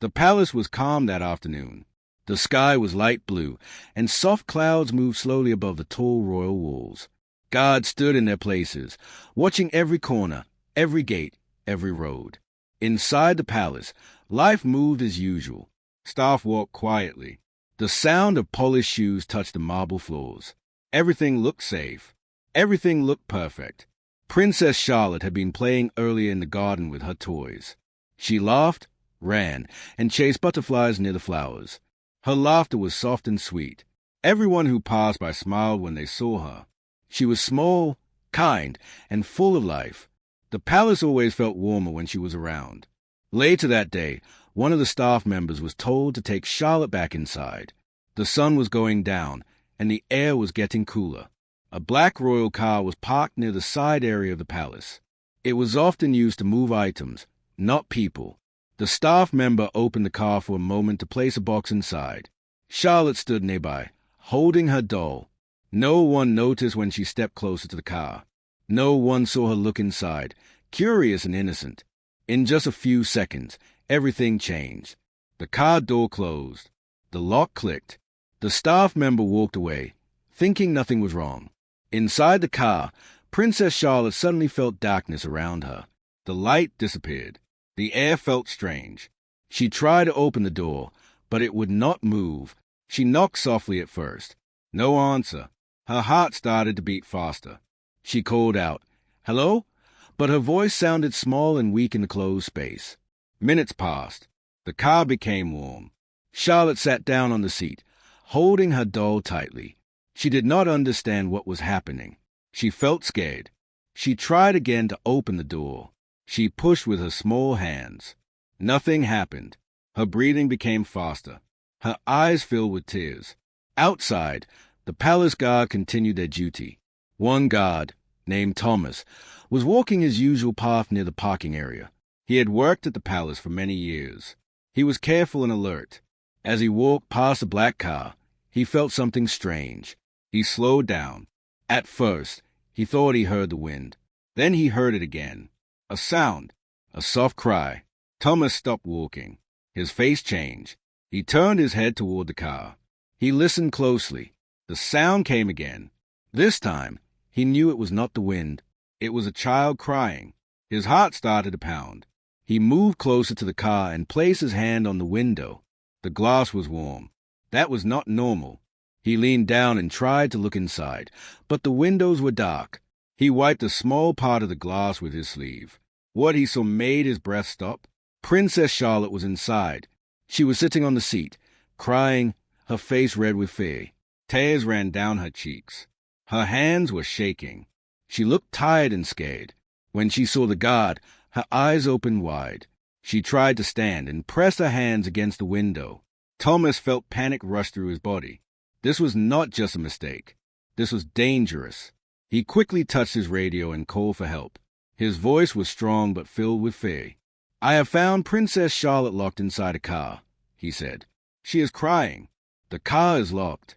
The palace was calm that afternoon. The sky was light blue, and soft clouds moved slowly above the tall royal walls. Guards stood in their places, watching every corner, every gate, every road. Inside the palace, life moved as usual. Staff walked quietly. The sound of polished shoes touched the marble floors. Everything looked safe. Everything looked perfect. Princess Charlotte had been playing earlier in the garden with her toys. She laughed, ran, and chased butterflies near the flowers. Her laughter was soft and sweet. Everyone who passed by smiled when they saw her. She was small, kind, and full of life. The palace always felt warmer when she was around. Later that day, one of the staff members was told to take Charlotte back inside. The sun was going down, and the air was getting cooler. A black royal car was parked near the side area of the palace. It was often used to move items, not people. The staff member opened the car for a moment to place a box inside. Charlotte stood nearby, holding her doll. No one noticed when she stepped closer to the car. No one saw her look inside, curious and innocent. In just a few seconds, everything changed. The car door closed. The lock clicked. The staff member walked away, thinking nothing was wrong. Inside the car, Princess Charlotte suddenly felt darkness around her. The light disappeared. The air felt strange. She tried to open the door, but it would not move. She knocked softly at first. No answer. Her heart started to beat faster. She called out, "Hello?" But her voice sounded small and weak in the closed space. Minutes passed. The car became warm. Charlotte sat down on the seat, holding her doll tightly. She did not understand what was happening. She felt scared. She tried again to open the door. She pushed with her small hands. Nothing happened. Her breathing became faster. Her eyes filled with tears. Outside, the palace guard continued their duty. One guard, named Thomas, was walking his usual path near the parking area. He had worked at the palace for many years. He was careful and alert. As he walked past the black car, he felt something strange. He slowed down. At first, he thought he heard the wind. Then he heard it again. A sound, a soft cry. Thomas stopped walking. His face changed. He turned his head toward the car. He listened closely. The sound came again. This time, he knew it was not the wind. It was a child crying. His heart started to pound. He moved closer to the car and placed his hand on the window. The glass was warm. That was not normal. He leaned down and tried to look inside, but the windows were dark. He wiped a small part of the glass with his sleeve. What he saw made his breath stop. Princess Charlotte was inside. She was sitting on the seat, crying, her face red with fear. Tears ran down her cheeks. Her hands were shaking. She looked tired and scared. When she saw the guard, her eyes opened wide. She tried to stand and pressed her hands against the window. Thomas felt panic rush through his body. This was not just a mistake. This was dangerous. He quickly touched his radio and called for help. His voice was strong but filled with fear. "I have found Princess Charlotte locked inside a car," he said. "She is crying. The car is locked."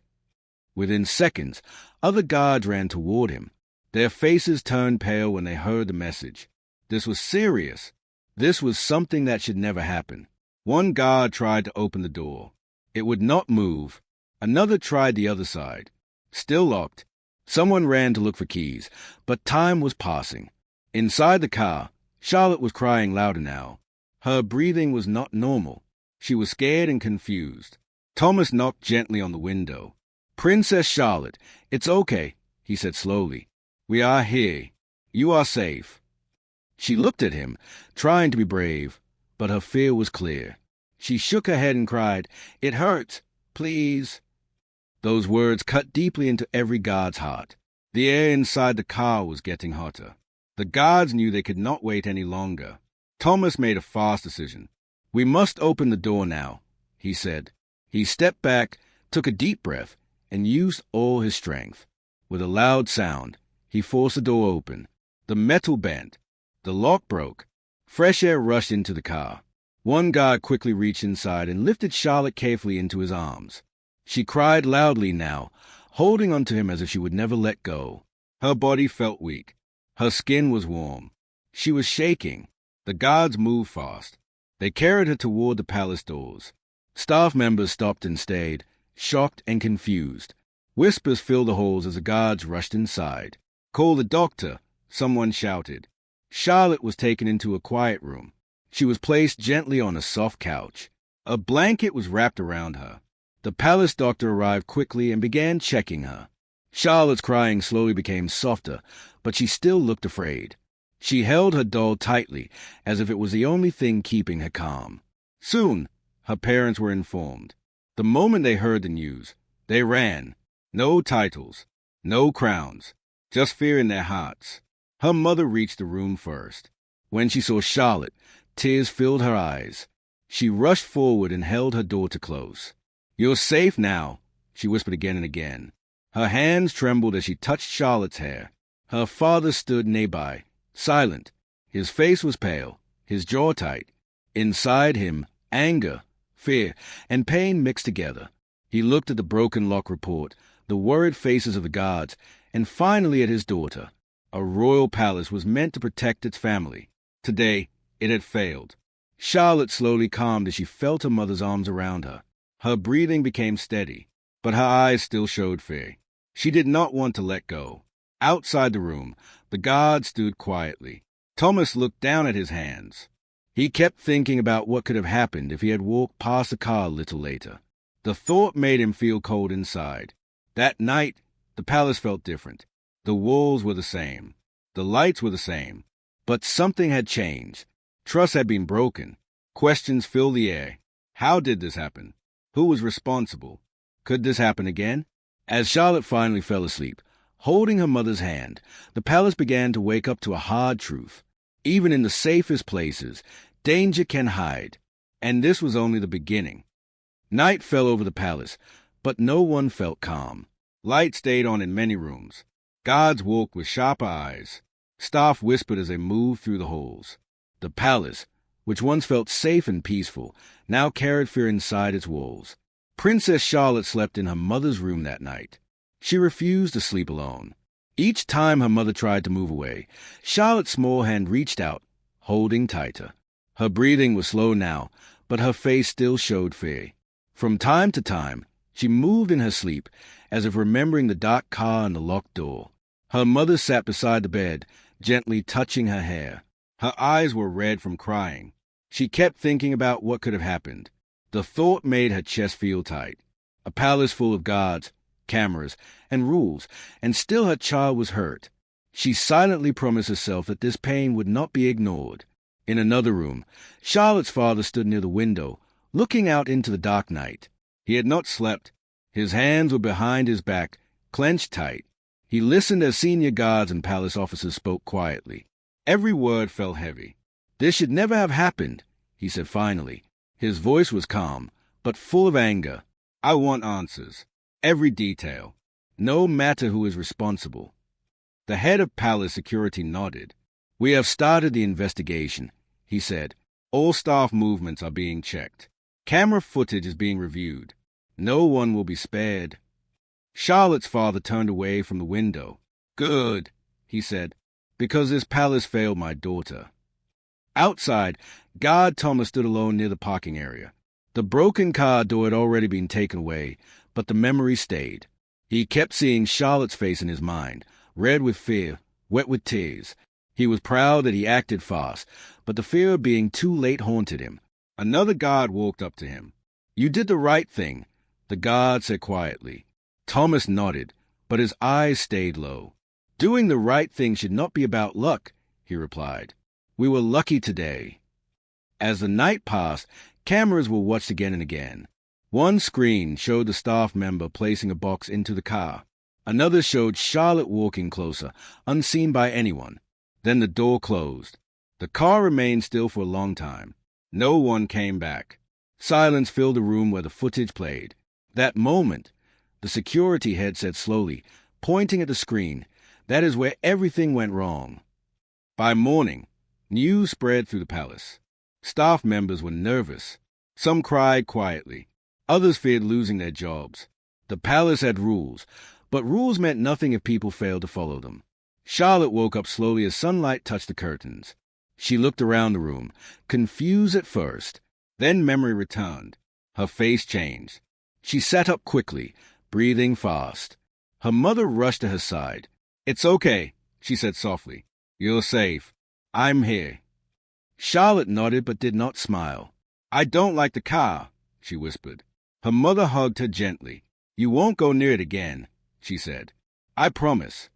Within seconds, other guards ran toward him. Their faces turned pale when they heard the message. This was serious. This was something that should never happen. One guard tried to open the door. It would not move. Another tried the other side. Still locked. Someone ran to look for keys, but time was passing. Inside the car, Charlotte was crying louder now. Her breathing was not normal. She was scared and confused. Thomas knocked gently on the window. "Princess Charlotte, it's okay," he said slowly. "We are here. You are safe." She looked at him, trying to be brave, but her fear was clear. She shook her head and cried, "It hurts. Please." Those words cut deeply into every guard's heart. The air inside the car was getting hotter. The guards knew they could not wait any longer. Thomas made a fast decision. "We must open the door now," he said. He stepped back, took a deep breath, and used all his strength. With a loud sound, he forced the door open. The metal bent. The lock broke. Fresh air rushed into the car. One guard quickly reached inside and lifted Charlotte carefully into his arms. She cried loudly now, holding onto him as if she would never let go. Her body felt weak. Her skin was warm. She was shaking. The guards moved fast. They carried her toward the palace doors. Staff members stopped and stayed, shocked and confused. Whispers filled the halls as the guards rushed inside. "Call the doctor," someone shouted. Charlotte was taken into a quiet room. She was placed gently on a soft couch. A blanket was wrapped around her. The palace doctor arrived quickly and began checking her. Charlotte's crying slowly became softer, but she still looked afraid. She held her doll tightly, as if it was the only thing keeping her calm. Soon, her parents were informed. The moment they heard the news, they ran. No titles, no crowns, just fear in their hearts. Her mother reached the room first. When she saw Charlotte, tears filled her eyes. She rushed forward and held her daughter close. "You're safe now," she whispered again and again. Her hands trembled as she touched Charlotte's hair. Her father stood nearby, silent. His face was pale, his jaw tight. Inside him, anger, fear, and pain mixed together. He looked at the broken lock report, the worried faces of the guards, and finally at his daughter. A royal palace was meant to protect its family. Today, it had failed. Charlotte slowly calmed as she felt her mother's arms around her. Her breathing became steady, but her eyes still showed fear. She did not want to let go. Outside the room, the guard stood quietly. Thomas looked down at his hands. He kept thinking about what could have happened if he had walked past the car a little later. The thought made him feel cold inside. That night, the palace felt different. The walls were the same. The lights were the same. But something had changed. Trust had been broken. Questions filled the air. How did this happen? Who was responsible? Could this happen again? As Charlotte finally fell asleep, holding her mother's hand, the palace began to wake up to a hard truth. Even in the safest places, danger can hide. And this was only the beginning. Night fell over the palace, but no one felt calm. Light stayed on in many rooms. Guards walked with sharper eyes. Staff whispered as they moved through the halls. The palace, which once felt safe and peaceful, now carried fear inside its walls. Princess Charlotte slept in her mother's room that night. She refused to sleep alone. Each time her mother tried to move away, Charlotte's small hand reached out, holding tighter. Her breathing was slow now, but her face still showed fear. From time to time, she moved in her sleep, as if remembering the dark car and the locked door. Her mother sat beside the bed, gently touching her hair. Her eyes were red from crying. She kept thinking about what could have happened. The thought made her chest feel tight. A palace full of guards, cameras, and rules, and still her child was hurt. She silently promised herself that this pain would not be ignored. In another room, Charlotte's father stood near the window, looking out into the dark night. He had not slept. His hands were behind his back, clenched tight. He listened as senior guards and palace officers spoke quietly. Every word felt heavy. "This should never have happened," he said finally. His voice was calm, but full of anger. "I want answers. Every detail. No matter who is responsible." The head of palace security nodded. "We have started the investigation," he said. "All staff movements are being checked. Camera footage is being reviewed. No one will be spared." Charlotte's father turned away from the window. "Good," he said, "because this palace failed my daughter." Outside, guard Thomas stood alone near the parking area. The broken car door had already been taken away, but the memory stayed. He kept seeing Charlotte's face in his mind, red with fear, wet with tears. He was proud that he acted fast, but the fear of being too late haunted him. Another guard walked up to him. "You did the right thing," the guard said quietly. Thomas nodded, but his eyes stayed low. "Doing the right thing should not be about luck," he replied. "We were lucky today." As the night passed, cameras were watched again and again. One screen showed the staff member placing a box into the car. Another showed Charlotte walking closer, unseen by anyone. Then the door closed. The car remained still for a long time. No one came back. Silence filled the room where the footage played. That moment, the security head said slowly, pointing at the screen, "That is where everything went wrong." By morning, news spread through the palace. Staff members were nervous. Some cried quietly. Others feared losing their jobs. The palace had rules, but rules meant nothing if people failed to follow them. Charlotte woke up slowly as sunlight touched the curtains. She looked around the room, confused at first. Then memory returned. Her face changed. She sat up quickly, breathing fast. Her mother rushed to her side. "It's okay," she said softly. "You're safe. I'm here." Charlotte nodded but did not smile. "I don't like the car," she whispered. Her mother hugged her gently. "You won't go near it again," she said. "I promise."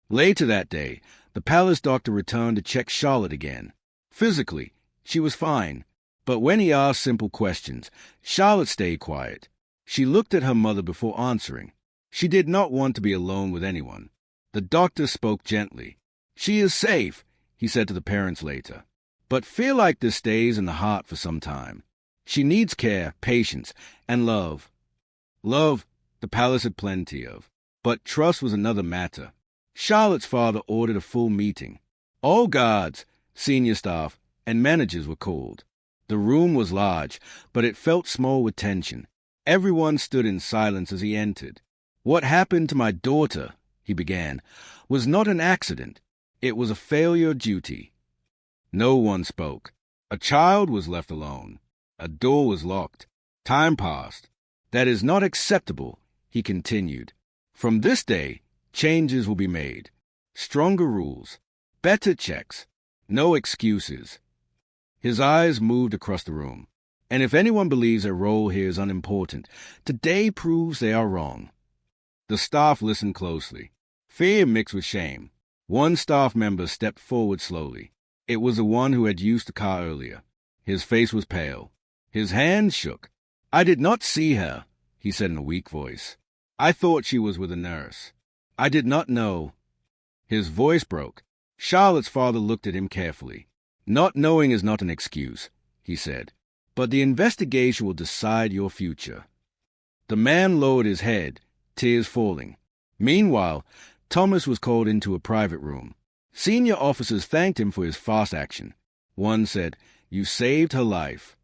Later that day, the palace doctor returned to check Charlotte again. Physically, she was fine, but when he asked simple questions, Charlotte stayed quiet. She looked at her mother before answering. She did not want to be alone with anyone. The doctor spoke gently. "She is safe," he said to the parents later. "But fear like this stays in the heart for some time. She needs care, patience, and love." Love, the palace had plenty of, but trust was another matter. Charlotte's father ordered a full meeting. All guards, senior staff, and managers were called. The room was large, but it felt small with tension. Everyone stood in silence as he entered. "What happened to my daughter," he began, "was not an accident. It was a failure of duty." No one spoke. A child was left alone. A door was locked. Time passed. "That is not acceptable," he continued. "From this day, changes will be made. Stronger rules. Better checks. No excuses." His eyes moved across the room. "And if anyone believes their role here is unimportant, today proves they are wrong." The staff listened closely. Fear mixed with shame. One staff member stepped forward slowly. It was the one who had used the car earlier. His face was pale. His hands shook. "I did not see her," he said in a weak voice. "I thought she was with a nurse. I did not know." His voice broke. Charlotte's father looked at him carefully. "Not knowing is not an excuse," he said, "but the investigation will decide your future." The man lowered his head, tears falling. Meanwhile, Thomas was called into a private room. Senior officers thanked him for his fast action. One said, "You saved her life."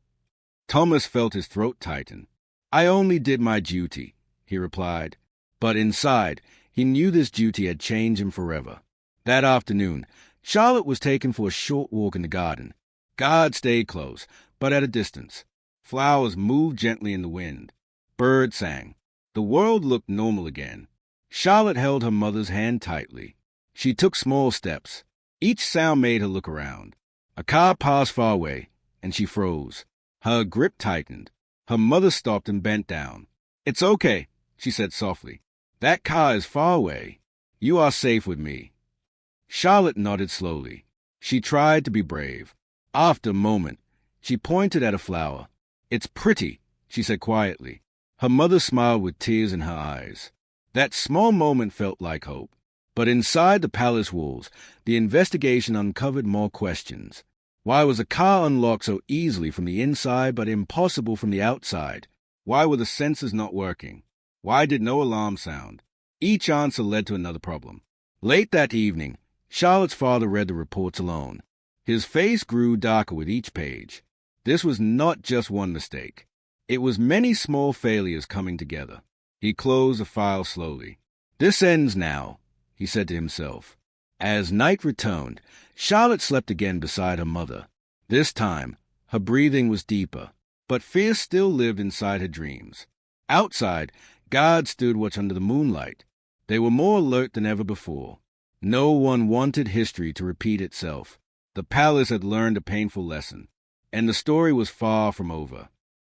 Thomas felt his throat tighten. "I only did my duty," he replied. But inside, he knew this duty had changed him forever. That afternoon, Charlotte was taken for a short walk in the garden. Guards stayed close, but at a distance. Flowers moved gently in the wind. Birds sang. The world looked normal again. Charlotte held her mother's hand tightly. She took small steps. Each sound made her look around. A car passed far away, and she froze. Her grip tightened. Her mother stopped and bent down. "It's okay," she said softly. "That car is far away. You are safe with me." Charlotte nodded slowly. She tried to be brave. After a moment, she pointed at a flower. "It's pretty," she said quietly. Her mother smiled with tears in her eyes. That small moment felt like hope. But inside the palace walls, the investigation uncovered more questions. Why was a car unlocked so easily from the inside but impossible from the outside? Why were the sensors not working? Why did no alarm sound? Each answer led to another problem. Late that evening, Charlotte's father read the reports alone. His face grew darker with each page. This was not just one mistake. It was many small failures coming together. He closed the file slowly. "This ends now," he said to himself. As night returned, Charlotte slept again beside her mother. This time, her breathing was deeper, but fear still lived inside her dreams. Outside, guards stood watch under the moonlight. They were more alert than ever before. No one wanted history to repeat itself. The palace had learned a painful lesson, and the story was far from over.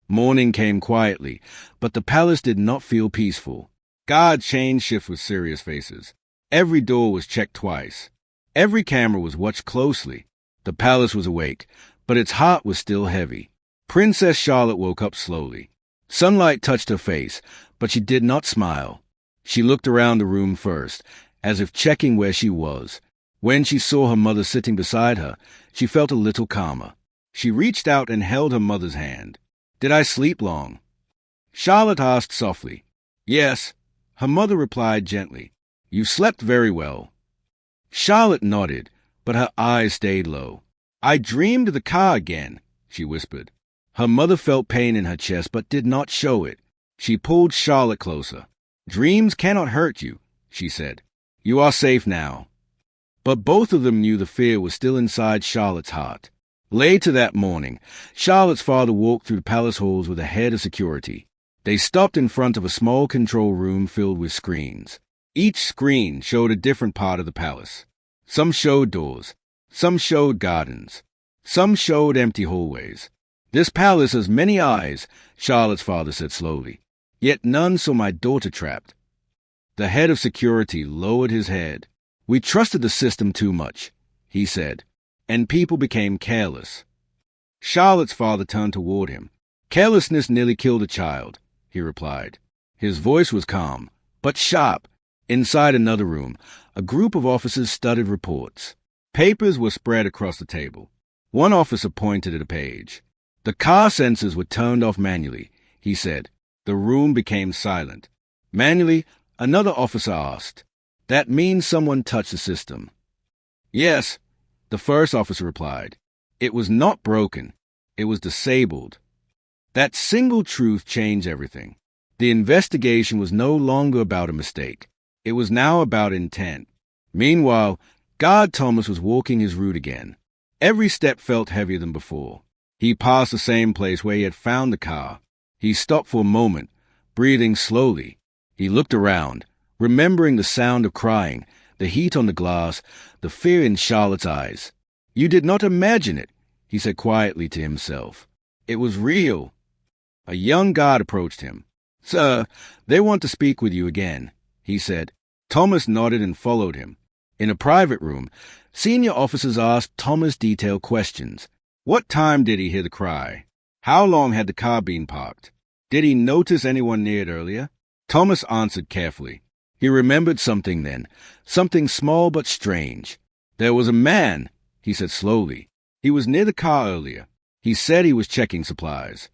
Morning came quietly, but the palace did not feel peaceful. Guards changed shifts with serious faces. Every door was checked twice. Every camera was watched closely. The palace was awake, but its heart was still heavy. Princess Charlotte woke up slowly. Sunlight touched her face, but she did not smile. She looked around the room first, as if checking where she was. When she saw her mother sitting beside her, she felt a little calmer. She reached out and held her mother's hand. "Did I sleep long?" Charlotte asked softly. "Yes." Her mother replied gently. "You slept very well." Charlotte nodded, but her eyes stayed low. "I dreamed of the car again," she whispered. Her mother felt pain in her chest but did not show it. She pulled Charlotte closer. "Dreams cannot hurt you," she said. "You are safe now." But both of them knew the fear was still inside Charlotte's heart. Later that morning, Charlotte's father walked through the palace halls with a head of security. They stopped in front of a small control room filled with screens. Each screen showed a different part of the palace. Some showed doors, some showed gardens, some showed empty hallways. "This palace has many eyes," Charlotte's father said slowly. "Yet none saw my daughter trapped." The head of security lowered his head. "We trusted the system too much," he said, "and people became careless." Charlotte's father turned toward him. "Carelessness nearly killed a child," he replied. His voice was calm, but sharp. Inside another room, a group of officers studied reports. Papers were spread across the table. One officer pointed at a page. "The car sensors were turned off manually," he said. The room became silent. Manually, another officer asked, "That means someone touched the system?" "Yes," the first officer replied. "It was not broken. It was disabled." That single truth changed everything. The investigation was no longer about a mistake. It was now about intent. Meanwhile, Guard Thomas was walking his route again. Every step felt heavier than before. He passed the same place where he had found the car. He stopped for a moment, breathing slowly. He looked around, remembering the sound of crying, the heat on the glass, the fear in Charlotte's eyes. "You did not imagine it," he said quietly to himself. "It was real." A young guard approached him. "Sir, they want to speak with you again," he said. Thomas nodded and followed him. In a private room, senior officers asked Thomas detailed questions. What time did he hear the cry? How long had the car been parked? Did he notice anyone near it earlier? Thomas answered carefully. He remembered something then, something small but strange. "There was a man," he said slowly. "He was near the car earlier. He said he was checking supplies."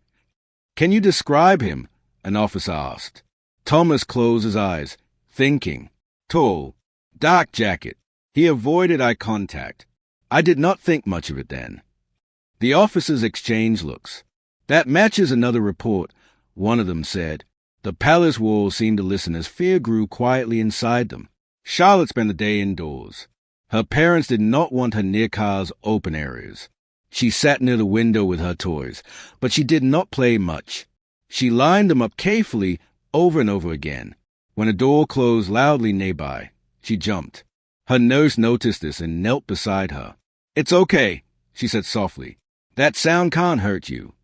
"Can you describe him?" an officer asked. Thomas closed his eyes, thinking. "Tall, dark jacket." He avoided eye contact. "I did not think much of it then." The officers exchanged looks. "That matches another report," one of them said. The palace walls seemed to listen as fear grew quietly inside them. Charlotte spent the day indoors. Her parents did not want her near cars' open areas. She sat near the window with her toys, but she did not play much. She lined them up carefully over and over again. When a door closed loudly nearby, she jumped. Her nurse noticed this and knelt beside her. "It's okay," she said softly. "That sound can't hurt you."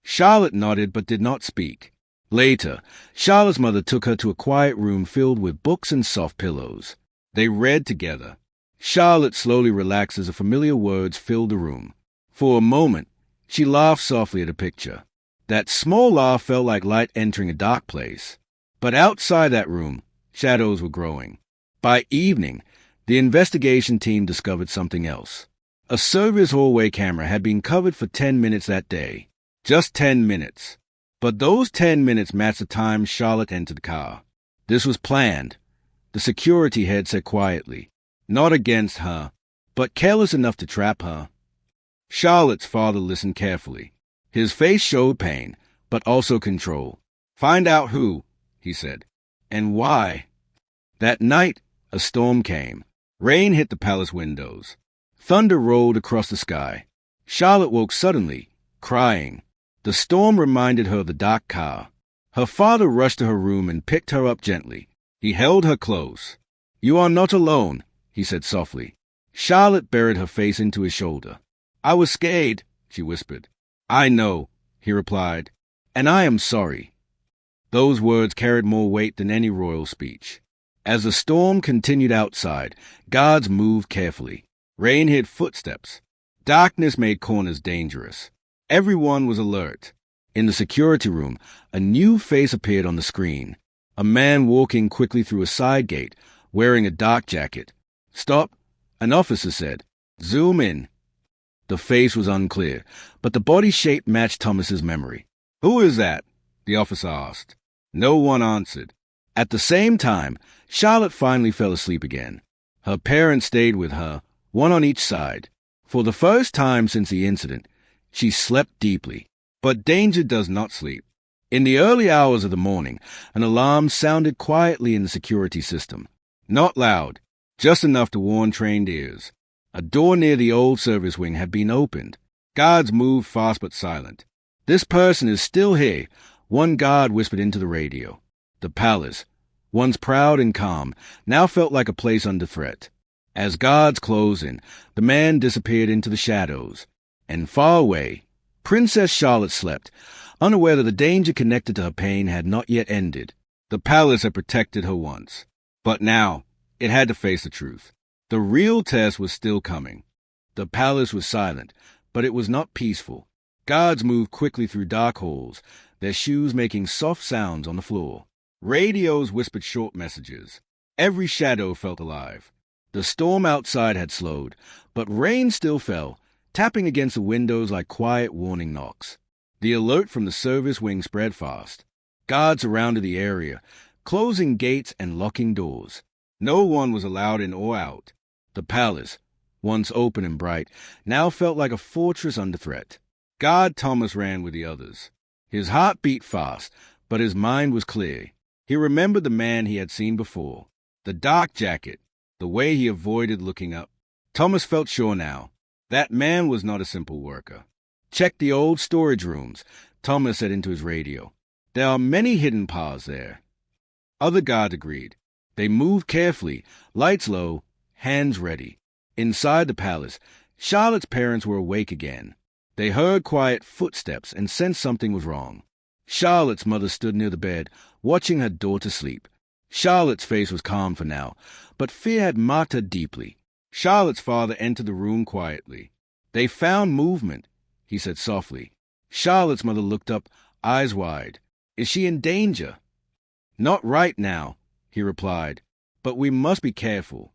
Charlotte nodded but did not speak. Later, Charlotte's mother took her to a quiet room filled with books and soft pillows. They read together. Charlotte slowly relaxed as the familiar words filled the room. For a moment, she laughed softly at a picture. That small laugh felt like light entering a dark place. But outside that room, shadows were growing. By evening, the investigation team discovered something else. A service hallway camera had been covered for 10 minutes that day. Just 10 minutes. But those 10 minutes matched the time Charlotte entered the car. This was planned, the security head said quietly. Not against her, but careless enough to trap her. Charlotte's father listened carefully. His face showed pain, but also control. "Find out who," he said, "and why." That night, a storm came. Rain hit the palace windows. Thunder rolled across the sky. Charlotte woke suddenly, crying. The storm reminded her of the dark car. Her father rushed to her room and picked her up gently. He held her close. "You are not alone," he said softly. Charlotte buried her face into his shoulder. "I was scared," she whispered. "I know," he replied, "and I am sorry." Those words carried more weight than any royal speech. As the storm continued outside, guards moved carefully. Rain hid footsteps. Darkness made corners dangerous. Everyone was alert. In the security room, a new face appeared on the screen. A man walking quickly through a side gate, wearing a dark jacket. "Stop," an officer said. "Zoom in." The face was unclear, but the body shape matched Thomas's memory. "Who is that?" the officer asked. No one answered. At the same time, Charlotte finally fell asleep again. Her parents stayed with her, one on each side. For the first time since the incident, she slept deeply. But danger does not sleep. In the early hours of the morning, an alarm sounded quietly in the security system. Not loud, just enough to warn trained ears. A door near the old service wing had been opened. Guards moved fast but silent. "This person is still here," one guard whispered into the radio. The palace, once proud and calm, now felt like a place under threat. As guards closed in, the man disappeared into the shadows. And far away, Princess Charlotte slept, unaware that the danger connected to her pain had not yet ended. The palace had protected her once, but now it had to face the truth. The real test was still coming. The palace was silent, but it was not peaceful. Guards moved quickly through dark halls, their shoes making soft sounds on the floor. Radios whispered short messages. Every shadow felt alive. The storm outside had slowed, but rain still fell, tapping against the windows like quiet warning knocks. The alert from the service wing spread fast. Guards surrounded the area, closing gates and locking doors. No one was allowed in or out. The palace, once open and bright, now felt like a fortress under threat. Guard Thomas ran with the others. His heart beat fast, but his mind was clear. He remembered the man he had seen before, the dark jacket, the way he avoided looking up. Thomas felt sure now. That man was not a simple worker. "Check the old storage rooms," Thomas said into his radio. "There are many hidden paths there." Other guards agreed. They moved carefully, lights low, hands ready. Inside the palace, Charlotte's parents were awake again. They heard quiet footsteps and sensed something was wrong. Charlotte's mother stood near the bed, watching her daughter sleep. Charlotte's face was calm for now, but fear had marked her deeply. Charlotte's father entered the room quietly. "They found movement," he said softly. Charlotte's mother looked up, eyes wide. "Is she in danger?" "Not right now," he replied, "but we must be careful."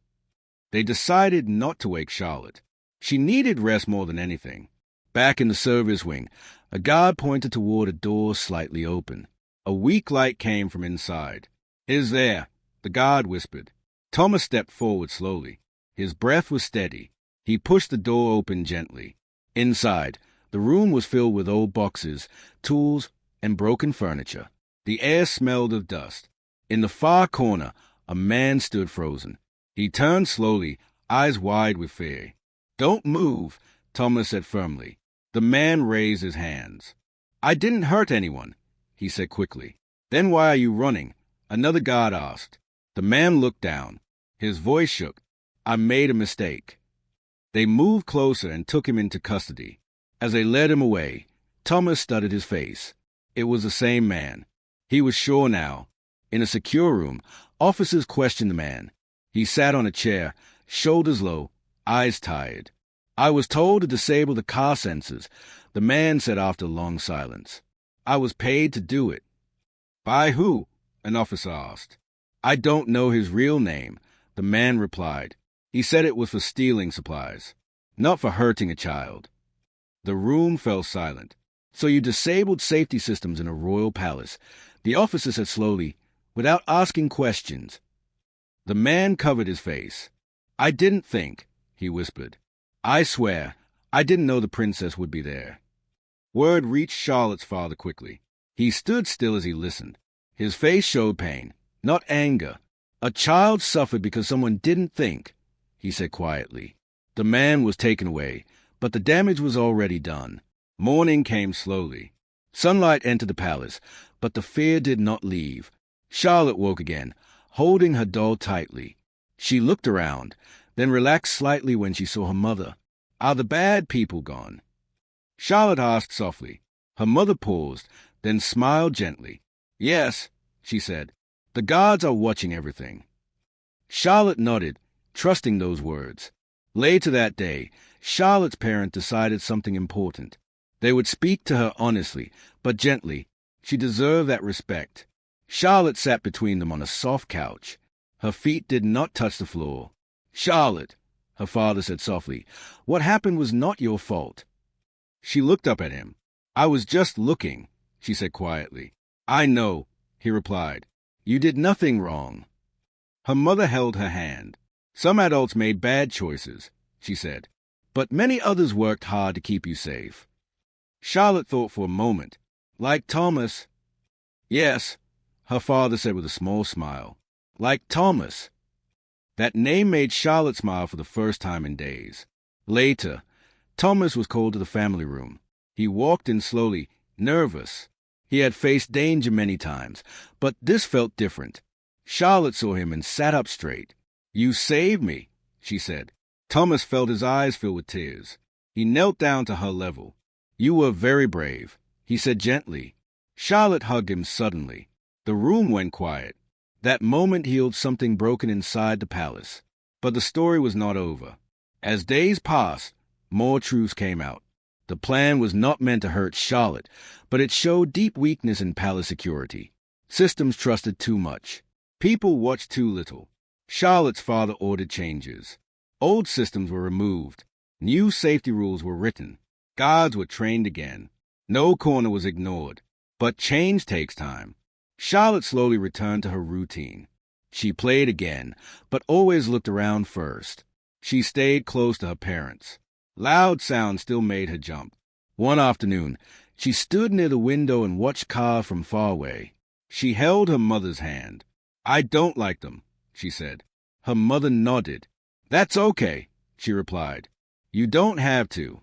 They decided not to wake Charlotte. She needed rest more than anything. Back in the service wing, a guard pointed toward a door slightly open. A weak light came from inside. "Is there?" the guard whispered. Thomas stepped forward slowly. His breath was steady. He pushed the door open gently. Inside, the room was filled with old boxes, tools, and broken furniture. The air smelled of dust. In the far corner, a man stood frozen. He turned slowly, eyes wide with fear. "Don't move," Thomas said firmly. The man raised his hands. "I didn't hurt anyone," he said quickly. "Then why are you running?" another guard asked. The man looked down. His voice shook. "I made a mistake." They moved closer and took him into custody. As they led him away, Thomas studied his face. It was the same man. He was sure now. In a secure room, officers questioned the man. He sat on a chair, shoulders low, eyes tired. "I was told to disable the car sensors," the man said after a long silence. "I was paid to do it." "By who?" an officer asked. "I don't know his real name," the man replied. "He said it was for stealing supplies, not for hurting a child." The room fell silent. "So you disabled safety systems in a royal palace," the officer said slowly, "without asking questions." The man covered his face. "I didn't think," he whispered. "I swear, I didn't know the princess would be there." Word reached Charlotte's father quickly. He stood still as he listened. His face showed pain, not anger. "A child suffered because someone didn't think," he said quietly. The man was taken away, but the damage was already done. Morning came slowly. Sunlight entered the palace, but the fear did not leave. Charlotte woke again, holding her doll tightly. She looked around, then relaxed slightly when she saw her mother. "Are the bad people gone?" Charlotte asked softly. Her mother paused, then smiled gently. "Yes," she said. "The guards are watching everything." Charlotte nodded, trusting those words. Later that day, Charlotte's parents decided something important. They would speak to her honestly, but gently. She deserved that respect. Charlotte sat between them on a soft couch. Her feet did not touch the floor. "Charlotte," her father said softly, "what happened was not your fault." She looked up at him. "I was just looking," she said quietly. "I know," he replied. "You did nothing wrong." Her mother held her hand. "Some adults made bad choices," she said, "but many others worked hard to keep you safe." Charlotte thought for a moment. "Like Thomas." "Yes," her father said with a small smile. "Like Thomas." That name made Charlotte smile for the first time in days. Later, Thomas was called to the family room. He walked in slowly, nervous. He had faced danger many times, but this felt different. Charlotte saw him and sat up straight. "You saved me," she said. Thomas felt his eyes fill with tears. He knelt down to her level. "You were very brave," he said gently. Charlotte hugged him suddenly. The room went quiet. That moment healed something broken inside the palace. But the story was not over. As days passed, more truths came out. The plan was not meant to hurt Charlotte, but it showed deep weakness in palace security. Systems trusted too much. People watched too little. Charlotte's father ordered changes. Old systems were removed. New safety rules were written. Guards were trained again. No corner was ignored. But change takes time. Charlotte slowly returned to her routine. She played again, but always looked around first. She stayed close to her parents. Loud sounds still made her jump. One afternoon, she stood near the window and watched cars from far away. She held her mother's hand. "I don't like them," she said. Her mother nodded. "That's okay," she replied. "You don't have to."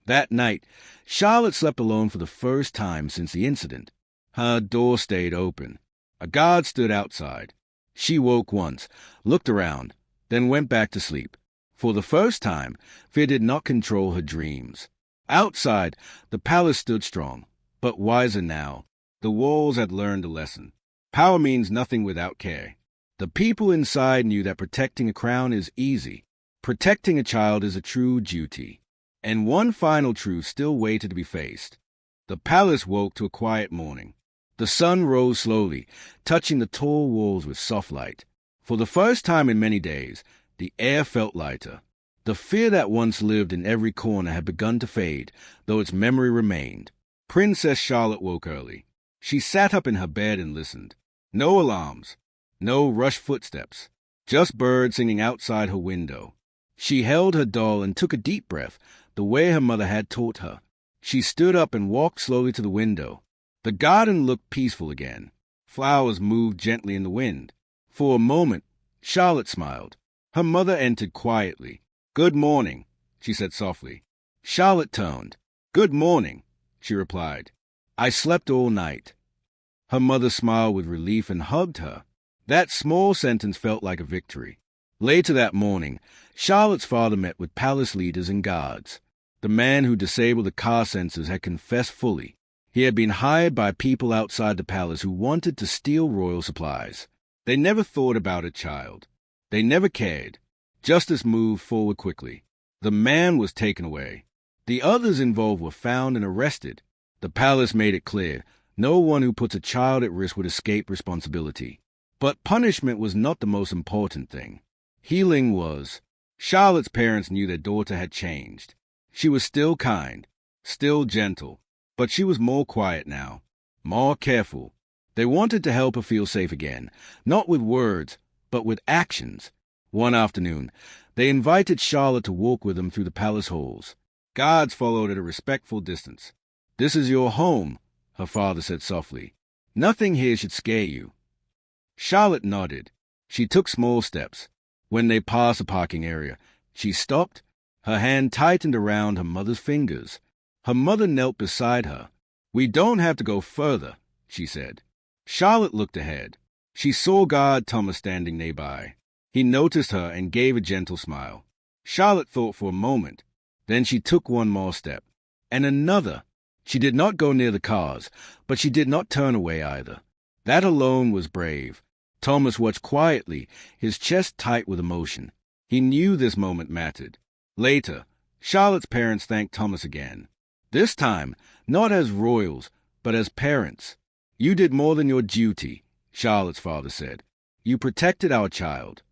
That night, Charlotte slept alone for the first time since the incident. Her door stayed open. A guard stood outside. She woke once, looked around, then went back to sleep. For the first time, fear did not control her dreams. Outside, the palace stood strong, but wiser now. The walls had learned a lesson. Power means nothing without care. The people inside knew that protecting a crown is easy. Protecting a child is a true duty. And one final truth still waited to be faced. The palace woke to a quiet morning. The sun rose slowly, touching the tall walls with soft light. For the first time in many days, the air felt lighter. The fear that once lived in every corner had begun to fade, though its memory remained. Princess Charlotte woke early. She sat up in her bed and listened. No alarms, no rushed footsteps, just birds singing outside her window. She held her doll and took a deep breath, the way her mother had taught her. She stood up and walked slowly to the window. The garden looked peaceful again. Flowers moved gently in the wind. For a moment, Charlotte smiled. Her mother entered quietly. "Good morning," she said softly. Charlotte turned. "Good morning," she replied. "I slept all night." Her mother smiled with relief and hugged her. That small sentence felt like a victory. Later that morning, Charlotte's father met with palace leaders and guards. The man who disabled the car sensors had confessed fully. He had been hired by people outside the palace who wanted to steal royal supplies. They never thought about a child. They never cared. Justice moved forward quickly. The man was taken away. The others involved were found and arrested. The palace made it clear, no one who puts a child at risk would escape responsibility. But punishment was not the most important thing. Healing was. Charlotte's parents knew their daughter had changed. She was still kind, still gentle, but she was more quiet now, more careful. They wanted to help her feel safe again, not with words, but with actions. One afternoon, they invited Charlotte to walk with them through the palace halls. Guards followed at a respectful distance. "This is your home," her father said softly. "Nothing here should scare you." Charlotte nodded. She took small steps. When they passed a parking area, she stopped. Her hand tightened around her mother's fingers. Her mother knelt beside her. "We don't have to go further," she said. Charlotte looked ahead. She saw guard Thomas standing nearby. He noticed her and gave a gentle smile. Charlotte thought for a moment. Then she took one more step. And another. She did not go near the cars, but she did not turn away either. That alone was brave. Thomas watched quietly, his chest tight with emotion. He knew this moment mattered. Later, Charlotte's parents thanked Thomas again. This time, not as royals, but as parents. "You did more than your duty," Charlotte's father said. "You protected our child."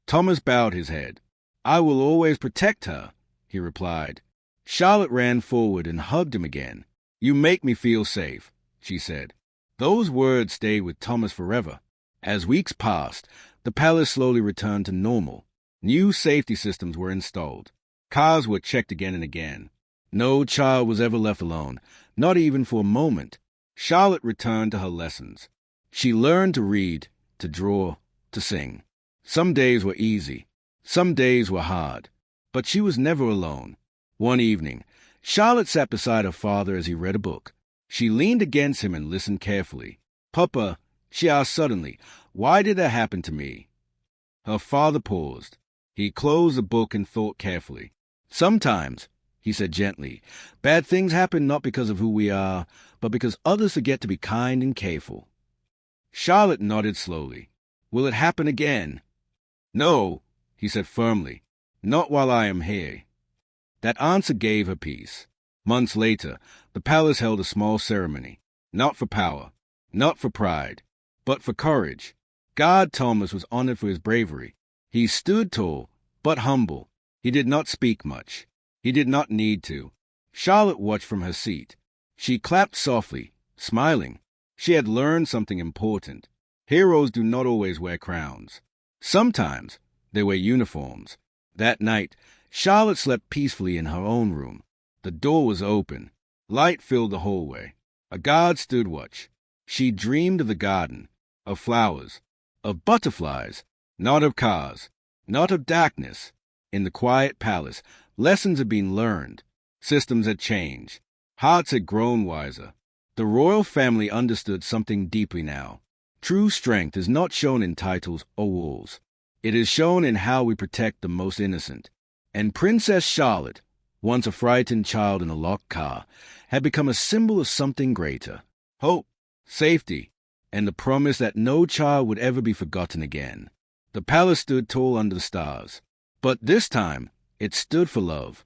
Thomas bowed his head. "I will always protect her," he replied. Charlotte ran forward and hugged him again. "You make me feel safe," she said. Those words stayed with Thomas forever. As weeks passed, the palace slowly returned to normal. New safety systems were installed. Cars were checked again and again. No child was ever left alone, not even for a moment. Charlotte returned to her lessons. She learned to read, to draw, to sing. Some days were easy. Some days were hard. But she was never alone. One evening, Charlotte sat beside her father as he read a book. She leaned against him and listened carefully. "Papa," she asked suddenly, "why did that happen to me?" Her father paused. He closed the book and thought carefully. "Sometimes," he said gently, "bad things happen not because of who we are, but because others forget to be kind and careful." Charlotte nodded slowly. "Will it happen again?" "No," he said firmly. "Not while I am here." That answer gave her peace. Months later, the palace held a small ceremony. Not for power, not for pride, but for courage. God Thomas was honored for his bravery. He stood tall, but humble. He did not speak much. He did not need to. Charlotte watched from her seat. She clapped softly, smiling. She had learned something important. Heroes do not always wear crowns. Sometimes they wear uniforms. That night, Charlotte slept peacefully in her own room. The door was open. Light filled the hallway. A guard stood watch. She dreamed of the garden, of flowers, of butterflies, not of cars, not of darkness. In the quiet palace, lessons had been learned. Systems had changed. Hearts had grown wiser. The royal family understood something deeply now. True strength is not shown in titles or walls. It is shown in how we protect the most innocent. And Princess Charlotte, once a frightened child in a locked car, had become a symbol of something greater. Hope, safety, and the promise that no child would ever be forgotten again. The palace stood tall under the stars. But this time, it stood for love.